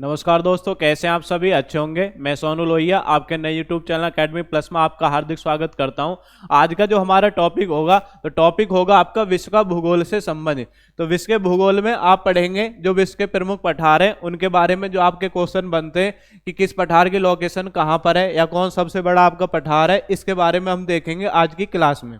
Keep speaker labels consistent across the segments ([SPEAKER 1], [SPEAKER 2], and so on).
[SPEAKER 1] नमस्कार दोस्तों, कैसे हैं आप सभी? अच्छे होंगे। मैं सोनू लोहिया आपके नए यूट्यूब चैनल अकेडमी प्लस में आपका हार्दिक स्वागत करता हूं। आज का जो हमारा टॉपिक होगा आपका विश्व का भूगोल से संबंधित। तो विश्व के भूगोल में आप पढ़ेंगे जो विश्व के प्रमुख पठार हैं उनके बारे में, जो आपके क्वेश्चन बनते हैं कि किस पठार की लोकेशन कहाँ पर है या कौन सबसे बड़ा आपका पठार है, इसके बारे में हम देखेंगे आज की क्लास में।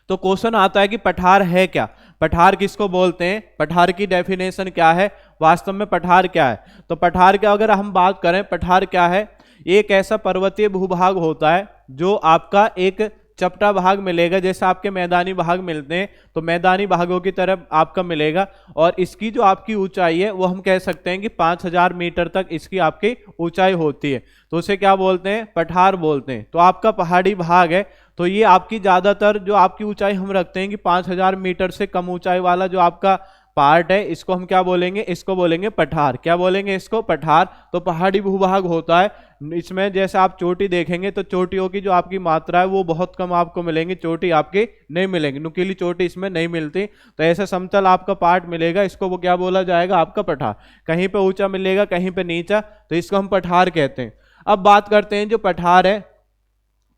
[SPEAKER 1] तो क्वेश्चन आता है कि पठार है क्या, पठार किसको बोलते हैं, पठार की डेफिनेशन क्या है, वास्तव में पठार क्या है। तो पठार क्या, अगर हम बात करें पठार क्या है, एक ऐसा पर्वतीय भूभाग होता है जो आपका एक चपटा भाग मिलेगा, जैसे आपके मैदानी भाग मिलते हैं तो मैदानी भागों की तरफ आपका मिलेगा, और इसकी जो आपकी ऊंचाई है वो हम कह सकते हैं कि 5000 मीटर तक इसकी आपकी ऊंचाई होती है। तो उसे क्या बोलते हैं, पठार बोलते हैं। तो आपका पहाड़ी भाग है, तो ये आपकी ज्यादातर जो आपकी ऊंचाई हम रखते हैं कि 5000 मीटर से कम ऊंचाई वाला जो आपका पार्ट है, इसको हम क्या बोलेंगे, इसको बोलेंगे पठार। क्या बोलेंगे इसको, पठार। तो पहाड़ी भूभाग होता है, इसमें जैसे आप चोटी देखेंगे तो चोटियों की जो आपकी मात्रा है वो बहुत कम आपको मिलेंगी, चोटी आपकी नहीं मिलेंगी, नुकीली चोटी इसमें नहीं मिलती। तो ऐसा समतल आपका पार्ट मिलेगा, इसको वो क्या बोला जाएगा, आपका पठार। कहीं पे ऊंचा मिलेगा, कहीं पे नीचा, तो इसको हम पठार कहते हैं। अब बात करते हैं जो पठार है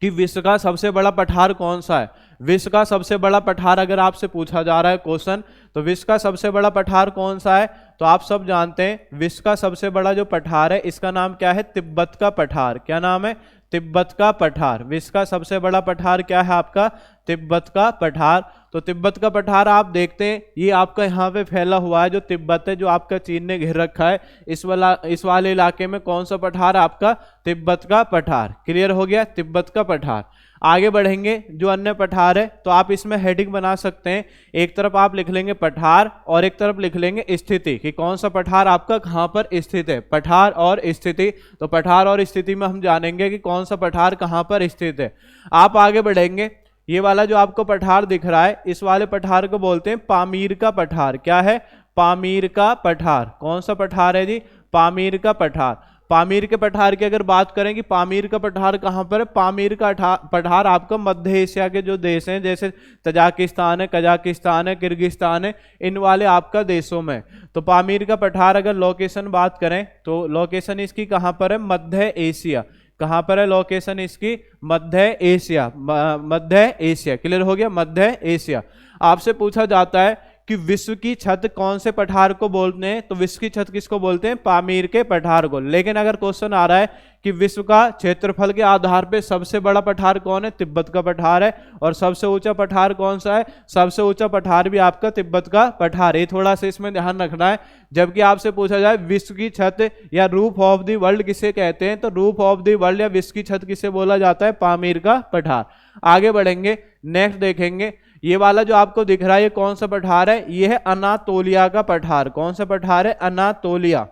[SPEAKER 1] कि विश्व का सबसे बड़ा पठार कौन सा है। विश्व का सबसे बड़ा पठार अगर आपसे पूछा जा रहा है क्वेश्चन, तो विश्व का सबसे बड़ा पठार कौन सा है, तो आप सब जानते हैं विश्व का सबसे बड़ा जो पठार है इसका नाम क्या है, तिब्बत का पठार। क्या नाम है, तिब्बत का पठार। विश्व का सबसे बड़ा पठार क्या है आपका, तिब्बत का पठार। तो तिब्बत का पठार आप देखते हैं ये आपका यहाँ पे फैला हुआ है, जो तिब्बत है, जो आपका चीन ने घेर रखा है, इस वाले इलाके में कौन सा पठार, आपका तिब्बत का पठार। क्लियर हो गया, तिब्बत का पठार। आगे बढ़ेंगे, जो अन्य पठार है तो आप इसमें हेडिंग बना सकते हैं, एक तरफ आप लिख लेंगे पठार और एक तरफ लिख लेंगे स्थिति, कि कौन सा पठार आपका कहां पर स्थित है, पठार और स्थिति। तो पठार और स्थिति में हम जानेंगे कि कौन सा पठार कहां पर स्थित है। आप आगे बढ़ेंगे, ये वाला जो आपको पठार दिख रहा है, इस वाले पठार को बोलते हैं पामीर का पठार। क्या है, पामीर का पठार। कौन सा पठार है जी, पामीर का पठार। पामीर के पठार की अगर बात करें कि पामीर का पठार कहाँ पर है, पामीर का पठार आपका मध्य एशिया के जो देश हैं, जैसे तजाकिस्तान है, कजाकिस्तान है, किर्गिस्तान है, इन वाले आपका देशों में। तो पामीर का पठार अगर लोकेशन बात करें तो लोकेशन इसकी कहाँ पर है, मध्य एशिया। कहाँ पर है लोकेशन इसकी, मध्य एशिया, मध्य एशिया। क्लियर हो गया, मध्य एशिया। आपसे पूछा जाता है कि विश्व की छत कौन से पठार को बोलते हैं, तो विश्व की छत किसको बोलते हैं, पामीर के पठार को। लेकिन अगर क्वेश्चन आ रहा है कि विश्व का क्षेत्रफल के आधार पे सबसे बड़ा पठार कौन है, तिब्बत का पठार है। और सबसे ऊंचा पठार कौन सा है, सबसे ऊंचा पठार भी आपका तिब्बत का पठार है। थोड़ा सा इसमें ध्यान रखना है। जबकि आपसे पूछा जाए विश्व की छत या रूफ ऑफ द वर्ल्ड किसे कहते हैं, तो रूफ ऑफ द वर्ल्ड या विश्व की छत किसे बोला जाता है, पामीर का पठार। आगे बढ़ेंगे, नेक्स्ट देखेंगे, ये वाला जो आपको दिख रहा है ये कौन सा पठार है, ये है अनातोलिया का पठार। कौन सा पठार है, अनातोलिया।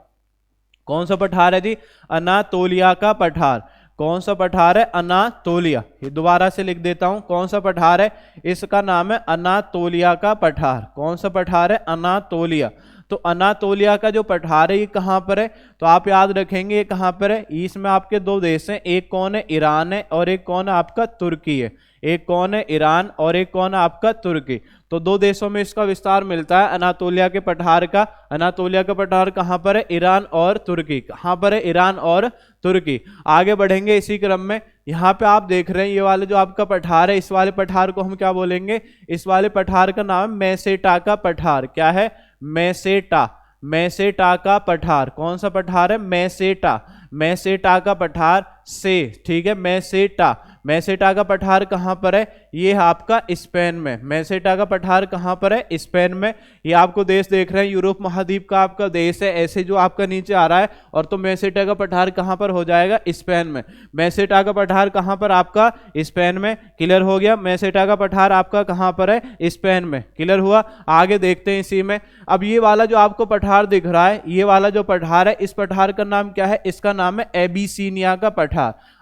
[SPEAKER 1] कौन सा पठार है जी, अनातोलिया का पठार। कौन सा पठार है, अनातोलिया। ये दोबारा से लिख देता हूं, कौन सा पठार है, इसका नाम है अनातोलिया का पठार। कौन सा पठार है, अनातोलिया। तो अनातोलिया का जो पठार है ये कहाँ पर है, तो आप याद रखेंगे ये कहाँ पर है, इसमें आपके दो देश हैं, एक कौन है, ईरान है, और एक कौन है आपका तुर्की है। एक कौन है, ईरान, और एक कौन है आपका तुर्की। तो दो देशों में इसका विस्तार मिलता है अनातोलिया के पठार का। अनातोलिया का पठार कहाँ पर है, ईरान और तुर्की। कहाँ पर है, ईरान और तुर्की। आगे बढ़ेंगे इसी क्रम में, यहाँ पे आप देख रहे हैं ये वाले जो आपका पठार है, इस वाले पठार को हम क्या बोलेंगे, इस वाले पठार का नाम है मेसेटा का पठार। क्या है, मेसेटा। मेसेटा का पठार। कौन सा पठार है, मेसेटा। मेसेटा का पठार से, ठीक है, मेसेटा। मेसेटा का पठार कहाँ पर है, ये है आपका स्पेन में। मेसेटा का पठार कहाँ पर है, स्पेन में। ये आपको देश देख रहे हैं, यूरोप महाद्वीप का आपका देश है, ऐसे जो आपका नीचे आ रहा है। और तो मेसेटा का पठार कहाँ पर हो जाएगा, स्पेन में। मेसेटा का पठार कहाँ पर आपका, स्पेन में। क्लियर हो गया, मेसेटा का पठार आपका कहाँ पर है, स्पेन में। क्लियर हुआ। आगे देखते हैं इसी में, अब ये वाला जो आपको पठार दिख रहा है, ये वाला जो पठार है, इस पठार का नाम क्या है, इसका नाम है एबीसीनिया का पठार।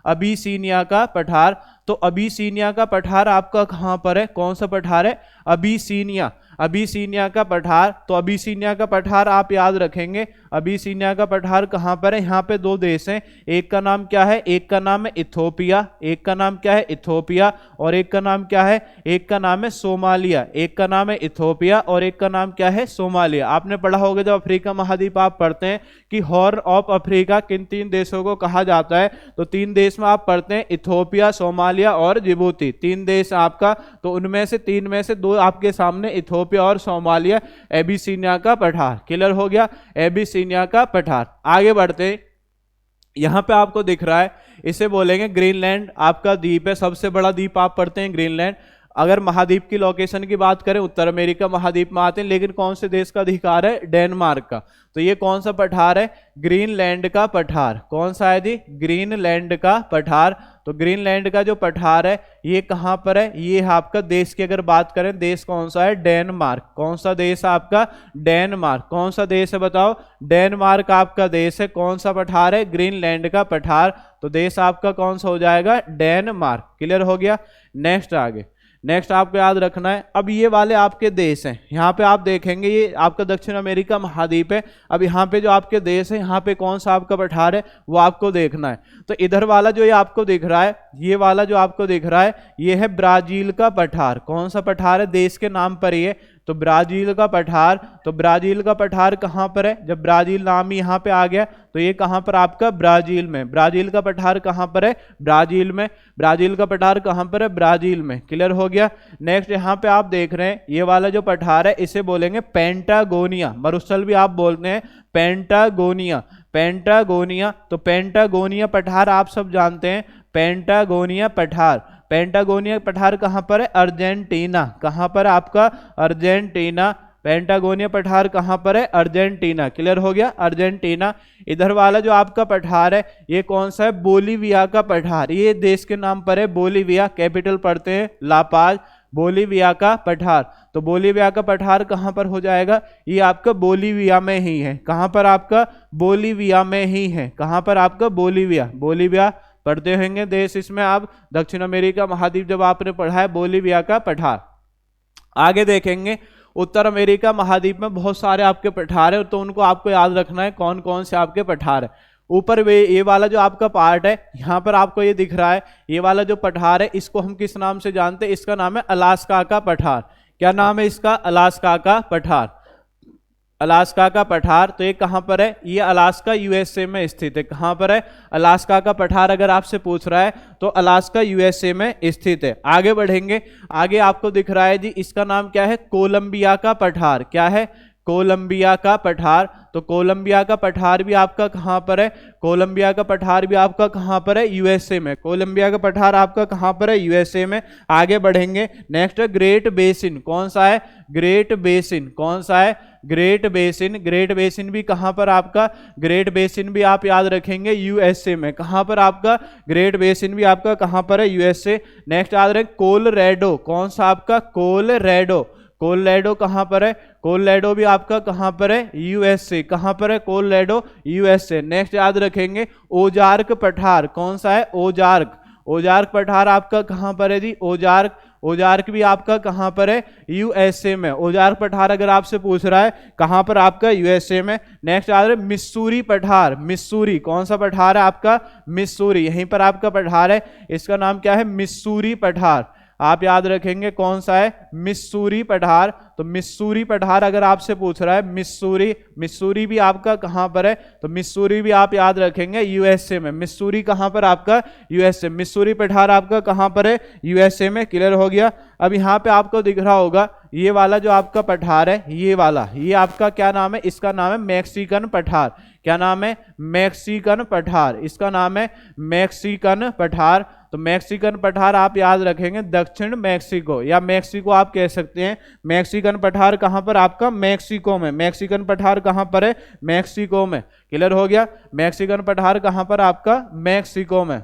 [SPEAKER 1] अबीसीनिया का पठार। तो अबीसीनिया का पठार आपका कहां पर है, कौन सा पठार है, अबीसीनिया। अबीसीनिया का पठार। तो अबीसीनिया का पठार आप याद रखेंगे, अबिसिनिया का पठार कहाँ पर है? यहाँ पे दो देश हैं, एक का नाम क्या है? एक का नाम है इथोपिया, एक का नाम क्या है? इथोपिया। और एक का नाम क्या है? एक का नाम है सोमालिया। एक का नाम है इथोपिया और एक का नाम क्या है? सोमालिया। आपने पढ़ा होगा जब अफ्रीका महाद्वीप आप पढ़ते हैं कि हॉर्न ऑफ अफ्रीका किन तीन देशों को कहा जाता है, तो तीन देश में आप पढ़ते हैं इथोपिया, सोमालिया और जिबूती, तीन देश आपका। तो उनमें से तीन में से दो आपके सामने, इथोपिया और सोमालिया। एबिसिनिया का पठार क्लियर हो गया, एबिसिनिया का पठार। आगे बढ़ते हैं, यहां पे आपको दिख रहा है, इसे बोलेंगे ग्रीनलैंड आपका द्वीप है, सबसे बड़ा द्वीप आप पढ़ते हैं ग्रीनलैंड। अगर महाद्वीप की लोकेशन की बात करें उत्तर अमेरिका महाद्वीप में आते हैं, लेकिन कौन से देश का अधिकार है? डेनमार्क का। तो ये कौन सा पठार है? ग्रीनलैंड का पठार। कौन सा है जी? ग्रीनलैंड का पठार। तो ग्रीनलैंड का जो पठार है ये कहां पर है? ये है आपका देश की अगर बात करें, देश कौन सा है? डेनमार्क। कौन सा देश है आपका? डेनमार्क। कौन सा देश है बताओ? डेनमार्क आपका देश है। कौन सा पठार है? ग्रीनलैंड का पठार। तो देश आपका कौन सा हो जाएगा? डेनमार्क। क्लियर हो गया। नेक्स्ट आगे, नेक्स्ट आपको याद रखना है, अब ये वाले आपके देश हैं, यहाँ पे आप देखेंगे ये आपका दक्षिण अमेरिका महाद्वीप है। अब यहाँ पे जो आपके देश है, यहाँ पे कौन सा आपका पठार है वो आपको देखना है। तो इधर वाला जो ये आपको दिख रहा है, ये वाला जो आपको दिख रहा है, ये है ब्राजील का पठार। कौन सा पठार है? देश के नाम पर ये, तो ब्राजील का पठार। तो ब्राजील का पठार कहाँ पर है? जब ब्राजील नाम ही यहाँ पे आ गया तो ये कहाँ पर आपका? ब्राजील में। ब्राजील का पठार कहाँ पर है? ब्राजील में। ब्राजील का पठार कहाँ पर है? ब्राजील में। क्लियर हो गया। नेक्स्ट यहाँ पे आप देख रहे हैं ये वाला जो पठार है इसे बोलेंगे पेंटागोनिया, मरुस्थल भी आप बोलते हैं पेंटागोनिया। पेंटागोनिया, तो पेंटागोनिया पठार आप सब जानते हैं, पेंटागोनिया पठार। पेंटागोनिया पठार कहां पर है? अर्जेंटीना। कहां पर आपका? अर्जेंटीना। पेंटागोनिया पठार कहां पर है? अर्जेंटीना। क्लियर हो गया, अर्जेंटीना। इधर वाला जो आपका पठार है ये कौन सा है? बोलीविया का पठार। ये देश के नाम पर है, बोलीविया। कैपिटल पढ़ते हैं लापाज। बोलीविया का पठार। तो बोलीविया का पठार कहां पर हो जाएगा? ये आपका बोलीविया में ही है। कहां पर आपका? बोलीविया में ही है। कहां पर आपका? बोलीविया। बोलीविया पढ़ते होंगे देश, इसमें आप दक्षिण अमेरिका महाद्वीप जब आपने पढ़ा है, बोलीविया का पठार। आगे देखेंगे उत्तर अमेरिका महाद्वीप में बहुत सारे आपके पठार है, तो उनको आपको याद रखना है कौन कौन से आपके पठार है। ऊपर ये वाला जो आपका पार्ट है यहाँ पर आपको ये दिख रहा है, ये वाला जो पठार है इसको हम किस नाम से जानते हैं? इसका नाम है अलास्का का पठार। क्या नाम है इसका? अलास्का का पठार। अलास्का का पठार। तो ये कहां पर है? ये अलास्का यूएसए में स्थित है। कहां पर है? अलास्का का पठार अगर आपसे पूछ रहा है तो अलास्का यूएसए में स्थित है। आगे बढ़ेंगे, आगे आपको दिख रहा है जी, इसका नाम क्या है? कोलंबिया का पठार। क्या है? कोलंबिया का पठार। तो कोलंबिया का पठार भी आपका कहां पर है? कोलंबिया का पठार भी आपका कहां पर है? यूएसए में। कोलंबिया का पठार आपका कहां पर है? यूएसए में। आगे बढ़ेंगे, नेक्स्ट ग्रेट बेसिन। कौन सा है? Great basin. कौन सा है? Great basin. ग्रेट बेसिन भी कहां पर आपका? ग्रेट बेसिन भी आप याद रखेंगे यूएसए में। कहां पर आपका? ग्रेट बेसिन भी आपका कहां पर है? यूएसए। नेक्स्ट याद रखें कोलोराडो। कौन सा आपका? कोलोराडो। कोलोराडो कहां पर है? कोलोराडो भी आपका कहां पर है? यूएसए। कहां पर है? Colorado USA. नेक्स्ट याद रखेंगे ओजार्क पठार। कौन सा है? ओजार्क। ओजार्क पठार आपका कहां पर है जी? ओजार्क। ओजार्क भी आपका कहां पर है? यूएसए में। ओजार्क पठार अगर आपसे पूछ रहा है कहां पर आपका? यूएसए में। नेक्स्ट याद रहे मिस्सूरी पठार। मिस्सूरी। कौन सा पठार है आपका? मिस्सूरी। यहीं पर आपका पठार है, इसका नाम क्या है? मिस्सूरी पठार। आप याद रखेंगे कौन सा है? मिस्सूरी पठार। तो मिस्सूरी पठार अगर आपसे पूछ रहा है, मिस्सूरी, मिस्सूरी भी आपका कहां पर है? तो मिस्सूरी भी आप याद रखेंगे यूएसए में। मिस्सूरी कहां पर आपका? यूएसए। मिस्सूरी पठार आपका कहां पर है? यूएसए में। क्लियर हो गया। अब यहां पे आपको दिख रहा होगा ये वाला जो आपका पठार है, ये वाला, ये आपका क्या नाम है? इसका नाम है मैक्सिकन पठार। क्या नाम है? मैक्सिकन पठार। इसका नाम है मैक्सिकन पठार। तो मैक्सिकन पठार आप याद रखेंगे दक्षिण मैक्सिको, या मैक्सिको आप कह सकते हैं। मैक्सिकन पठार कहां पर आपका? मैक्सिको में। मैक्सिकन पठार कहां पर है? मैक्सिको में। क्लियर हो गया। मैक्सिकन पठार कहां पर आपका? मैक्सिको में।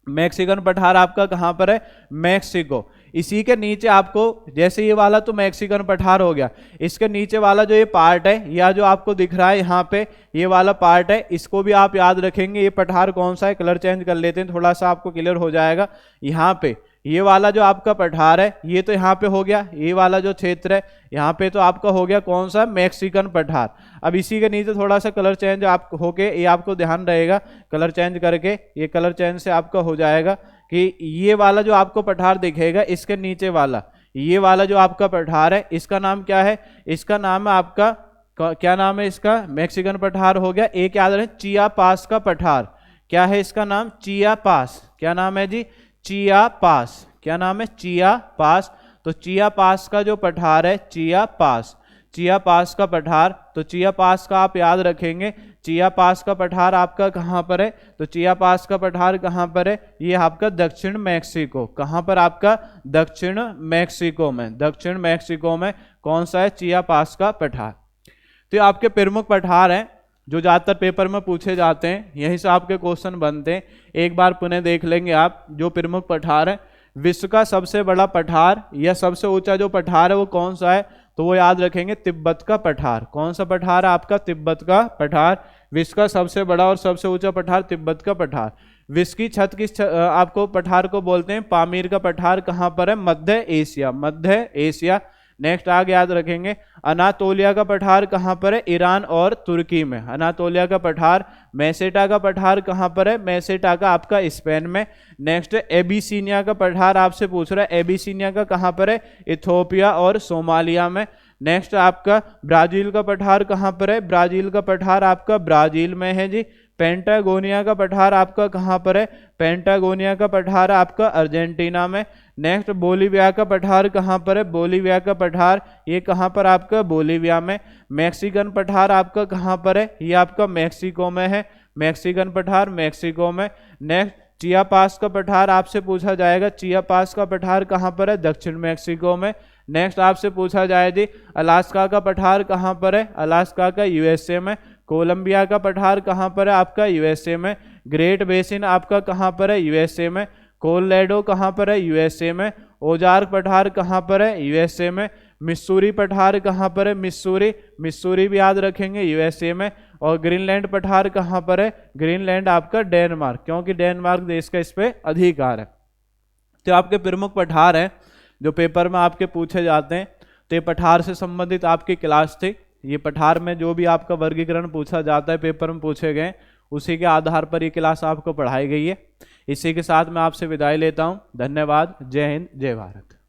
[SPEAKER 1] मैक्सिकन पठार आपका कहां पर है? मैक्सिको। इसी के नीचे आपको, जैसे ये वाला तो मैक्सिकन पठार हो गया, इसके नीचे वाला जो ये पार्ट है, या जो आपको दिख रहा है यहाँ पे ये वाला पार्ट है, इसको भी आप याद रखेंगे। ये पठार कौन सा है? कलर चेंज कर लेते हैं थोड़ा सा, आपको क्लियर हो जाएगा। यहाँ पे ये वाला जो आपका पठार है ये तो यहाँ पे हो गया, ये वाला जो क्षेत्र है यहाँ पे तो आपका हो गया कौन सा, मैक्सिकन पठार। अब इसी के नीचे थोड़ा सा कलर चेंज आप होके, ये आपको ध्यान रहेगा कलर चेंज करके, ये कलर चेंज से आपका हो जाएगा कि ये वाला जो आपको पठार दिखेगा इसके नीचे वाला, ये वाला जो आपका पठार है इसका नाम क्या है, इसका नाम है आपका, क्या नाम है इसका, मैक्सिकन पठार हो गया। एक याद रखें, चियापास का पठार, क्या है इसका नाम, चियापास। क्या नाम है जी, चियापास। क्या नाम है, चियापास। तो चियापास का जो पठार है, चियापास, चियापास का पठार, तो चियापास का आप याद रखेंगे, चियापास का पठार आपका कहाँ पर है, तो चियापास का पठार कहाँ पर है, ये आपका दक्षिण मैक्सिको। कहाँ पर आपका, दक्षिण मैक्सिको में, दक्षिण मैक्सिको में कौन सा है, चियापास का पठार। तो ये आपके प्रमुख पठार हैं जो ज़्यादातर पेपर में पूछे जाते हैं, यहीं से आपके क्वेश्चन बनते हैं। एक बार पुनः देख लेंगे आप जो प्रमुख पठार है। विश्व का सबसे बड़ा पठार या सबसे ऊंचा जो पठार है वो कौन सा है, तो वो याद रखेंगे तिब्बत का पठार। कौन सा पठार है आपका, तिब्बत का पठार। विश्व का सबसे बड़ा और सबसे ऊंचा पठार तिब्बत का पठार। विश्व की छत किस आपको पठार को बोलते हैं, पामीर का पठार। कहाँ पर है, मध्य एशिया, मध्य एशिया। नेक्स्ट आगे याद रखेंगे, अनातोलिया का पठार कहाँ पर है, ईरान और तुर्की में, अनातोलिया का पठार। मैसेटा का पठार कहाँ पर है, मैसेटा का आपका स्पेन में। नेक्स्ट एबिसीनिया का पठार आपसे पूछ रहा है, एबिसीनिया का कहाँ पर है, इथोपिया और सोमालिया में। नेक्स्ट आपका ब्राजील का पठार कहाँ पर है, ब्राजील का पठार आपका ब्राजील में है जी। पेंटागोनिया का पठार आपका कहाँ पर है, पेंटागोनिया का पठार आपका अर्जेंटीना में। नेक्स्ट बोलीविया का पठार कहाँ पर है, बोलीविया का पठार ये कहाँ पर आपका, बोलीविया में। मैक्सिकन पठार आपका कहाँ पर है, ये आपका मैक्सिको में है, मैक्सिकन पठार मैक्सिको में। नेक्स्ट चियापास का पठार आपसे पूछा जाएगा, चियापास का पठार कहाँ पर है, दक्षिण मैक्सिको में। नेक्स्ट आपसे पूछा जाए जी अलास्का का पठार कहाँ पर है, अलास्का का यूएसए में। कोलंबिया का पठार कहाँ पर है आपका, यूएसए में। ग्रेट बेसिन आपका कहाँ पर है, यूएसए में। कोलोराडो कहाँ पर है, यूएसए में। ओजार्क पठार कहाँ पर है, यूएसए में। मिस्सूरी पठार कहाँ पर है, मिस्सूरी, मिस्सूरी भी याद रखेंगे, यूएसए में। और ग्रीनलैंड पठार कहाँ पर है, ग्रीनलैंड आपका डेनमार्क, क्योंकि डेनमार्क देश का इस पे अधिकार है। तो आपके प्रमुख पठार हैं जो पेपर में आपके पूछे जाते हैं। तो ये पठार से संबंधित आपकी क्लास थी। ये पठार में जो भी आपका वर्गीकरण पूछा जाता है, पेपर में पूछे गए, उसी के आधार पर ये क्लास आपको पढ़ाई गई है। इसी के साथ मैं आपसे विदाई लेता हूँ। धन्यवाद। जय हिंद, जय भारत।